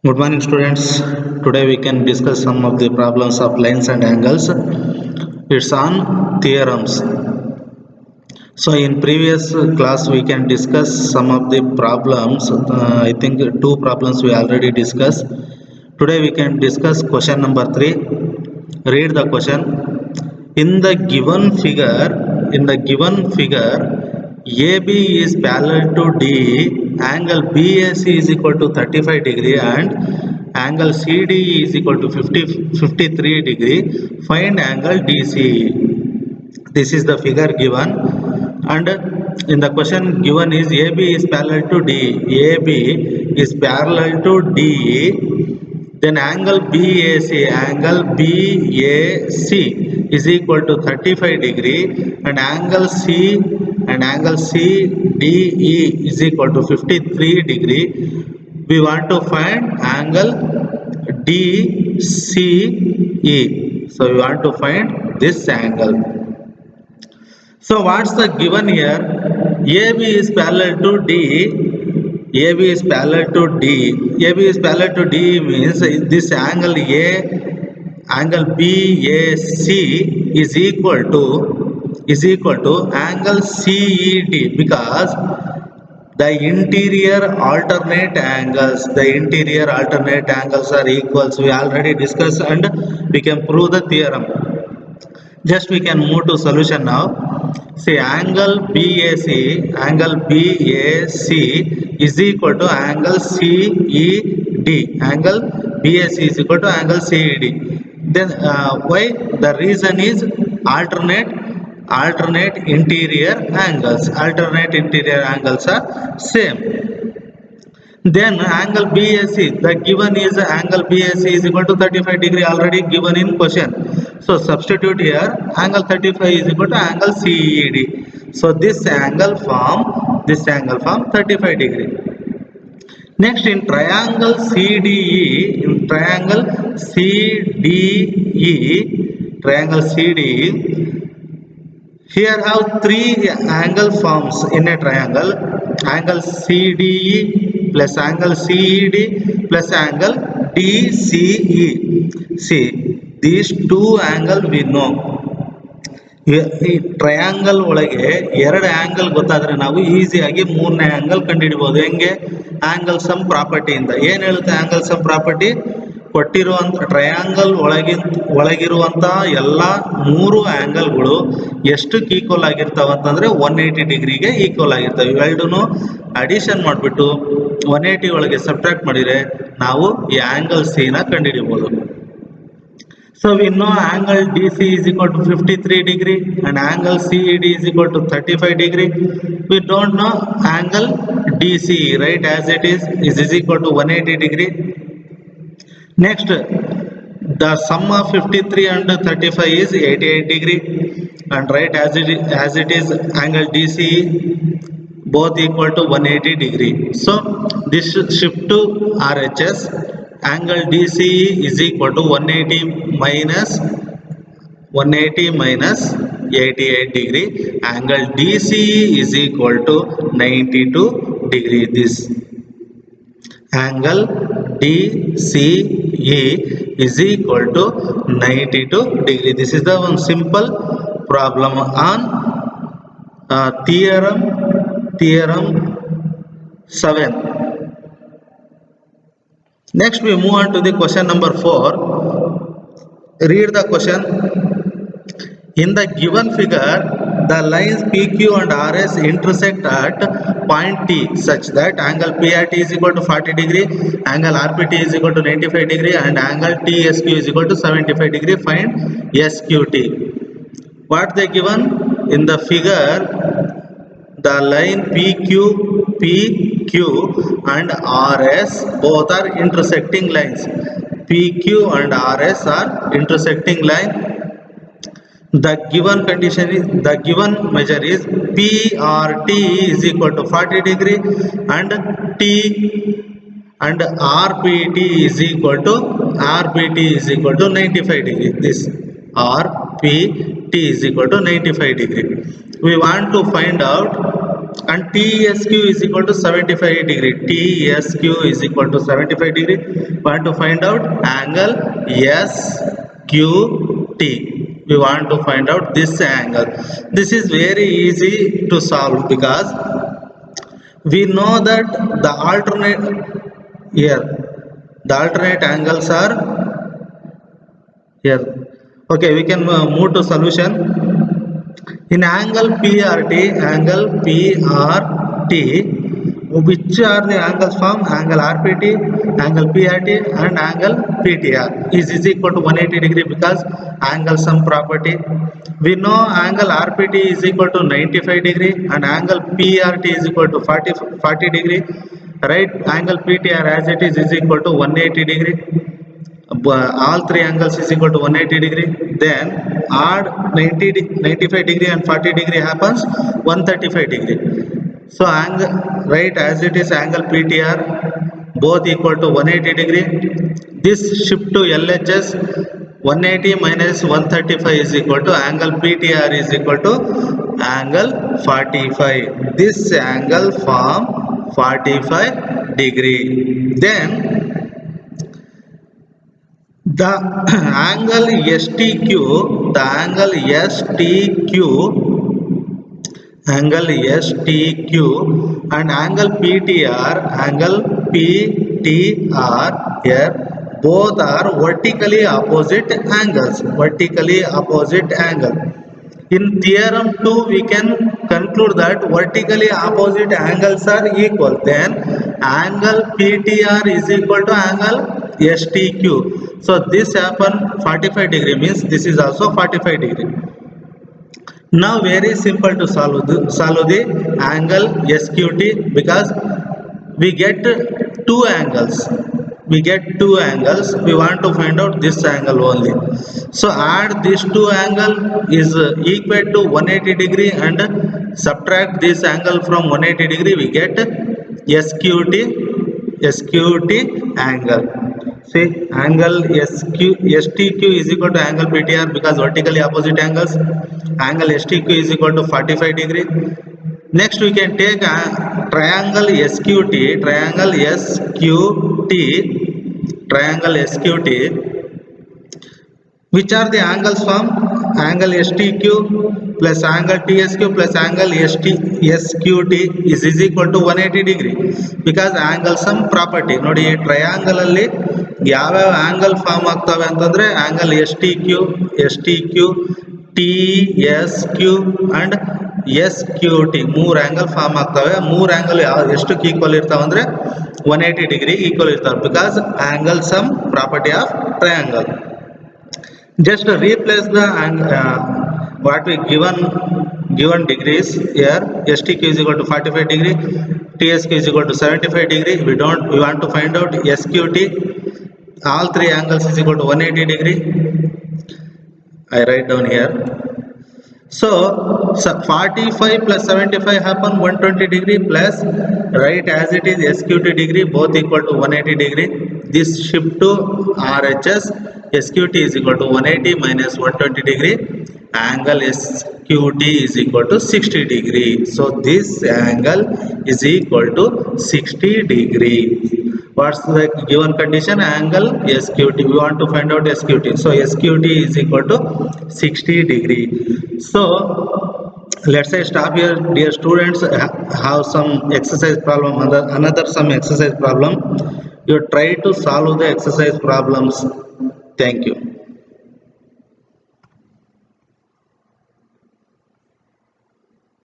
Good morning, students. Today we can discuss some of the problems of lines and angles. It's on theorems. So in previous class we can discuss some of the problems. I think two problems we already discussed. Today we can discuss question number 3. Read the question. In the given figure, AB is parallel to D, angle BAC is equal to 35 degree and angle CD is equal to 53 degree. Find angle DCE. This is the figure given, and in the question given is AB is parallel to D. AB is parallel to D. Then angle BAC is equal to 35 degree and angle CDE is equal to 53 degree. We want to find angle DCE. So we want to find this angle. So what's the given here? AB is parallel to D. AB is parallel to D. AB is parallel to D means this angle angle BAC is equal to angle CED, because the interior alternate angles are equals. We already discussed and we can prove the theorem. Just we can move to solution now. See, angle BAC is equal to angle CED. Angle BAC is equal to angle CED. Then why? The reason is alternate interior angles. Alternate interior angles are same. Then angle BAC, the given is angle BAC is equal to 35 degree, already given in question. So substitute here, angle 35 is equal to angle CED. So this angle form 35 degree. Next, in triangle CDE, here have three angle forms in a triangle: angle CDE plus angle CED plus angle DCE. See, these two angle we know. ಈ triangle ಒಳಗೆ ಎರಡು angle ಗೊತ್ತಾದ್ರೆ ನಾವು ಈಸಿಯಾಗಿ ಮೂರನೇ angle ಕಂಡುಹಿಡಿಬಹುದು. ಹೆಂಗೆ? Angle sum ಪ್ರಾಪರ್ಟಿಯಿಂದ. ಏನ್ ಹೇಳುತ್ತೆ ಆಂಗಲ್ ಸಮ್ ಪ್ರಾಪರ್ಟಿ? ಕೊಟ್ಟಿರುವಂತ ಟ್ರಯಾಂಗಲ್ ಒಳಗಿರುವಂತ ಎಲ್ಲಾ ಮೂರು ಆಂಗಲ್ಗಳು ಎಷ್ಟಕ್ಕೆ ಈಕ್ವಲ್ ಆಗಿರ್ತಾವ ಅಂತಂದ್ರೆ 180 ಡಿಗ್ರಿಗೆ ಈಕ್ವಲ್ ಆಗಿರ್ತವೆ. ಇವೆರಡನ್ನು ಅಡಿಷನ್ ಮಾಡಿಬಿಟ್ಟು 180 ಒಳಗೆ ಸಬ್ಟ್ರಾಕ್ಟ್ ಮಾಡಿದ್ರೆ ನಾವು ಈ ಆಂಗಲ್ ಸಿ ನ ಕಂಡುಹಿಡಿಯಬಹುದು. So we know angle DC is equal to 53 degree and angle CED is equal to 35 degree. We don't know angle DCE, right? As it is equal to 180 degree. Next, the sum of 53 and 35 is 88 degree, and right as it is angle DCE both equal to 180 degree. So this should shift to RHS. Angle DCE is equal to 180 minus 88 degree. Angle DCE is equal to 92 degree. This angle DCE is equal to 92 degree. This is the one simple problem on theorem 7. Next we move on to the question number 4. Read the question. In the given figure, the lines PQ and RS intersect at point T such that angle PRT is equal to 40 degree, angle RPT is equal to 95 degree and angle TSQ is equal to 75 degree. Find SQT. What they given? In the figure, the line PQ and RS both are intersecting lines. PQ and RS are intersecting line. The given condition is, the given measure is PRT is equal to 40 degree and RPT is equal to 95 degree. This RPT is equal to 95 degree. We want to find out and TSQ is equal to 75 degree. TSQ is equal to 75 degree. Want to find out angle SQT. We want to find out this angle. This is very easy to solve because we know that the alternate here, the alternate angles are here. Okay, we can move to solution. In angle PRT, which are the angles from angle RPT, angle PRT and angle PTR is equal to 180 degree because angle sum property. We know angle RPT is equal to 95 degree and angle PRT is equal to 40 degree. Right, angle PTR as it is equal to 180 degree. All three angles is equal to 180 degree, then add 95 degree and 40 degree happens 135 degree. So angle, right, as it is angle PTR both equal to 180 degree. This shift to LHS, 180 minus 135 is equal to angle PTR is equal to angle 45. This angle form 45 degree. Then the angle STQ, and angle PTR here both are vertically opposite angles. In theorem 2 we can conclude that vertically opposite angles are equal. Then angle PTR is equal to angle STQ. So this happen 45 degree means this is also 45 degree. Now very simple to solve the angle SQT because we get two angles. We want to find out this angle only. So add these two angle is equal to 180 degree and subtract this angle from 180 degree, we get SQT angle. See, angle STQ is equal to angle PTR because vertically opposite angles. Angle STQ is equal to 45 degree. Next we can take a triangle SQT, which are the angles from angle STQ plus angle TSQ plus angle SQT is equal to 180 degree because angle sum property. ನೋಡಿ ಈ triangle ಅಲ್ಲಿ ಯಾವ್ಯಾವ angle form ಆಗ್ತವೆ ಅಂತಂದ್ರೆ angle STQ, TSQ and SQT ಮೂರು angle form ಆಗ್ತವೆ. ಮೂರು angle ಎಷ್ಟಕ್ಕೆ ಈಕ್ವಲ್ ಇರ್ತಾವೆ ಅಂದ್ರೆ 180 degree ಈಕ್ವಲ್ ಇರ್ತಾವೆ because angle sum property of triangle. Just replace the what we given degrees here. STQ is equal to 45 degree, TSQ is equal to 75 degree. We want to find out SQT. All three angles is equal to 180 degree. I write down here. So 45 plus 75 happen 120 degree plus, right, as it is SQT degree both equal to 180 degree. This shift to RHS, SQT is equal to 180 minus 120 degree. Angle SQT is equal to 60 degree. So this angle is equal to 60 degree. What's the given condition? Angle SQT. We want to find out SQT. So SQT is equal to 60 degree. So let's say stop here, dear students. Have some exercise problem, another some exercise problem. You try to solve the exercise problems. Thank you.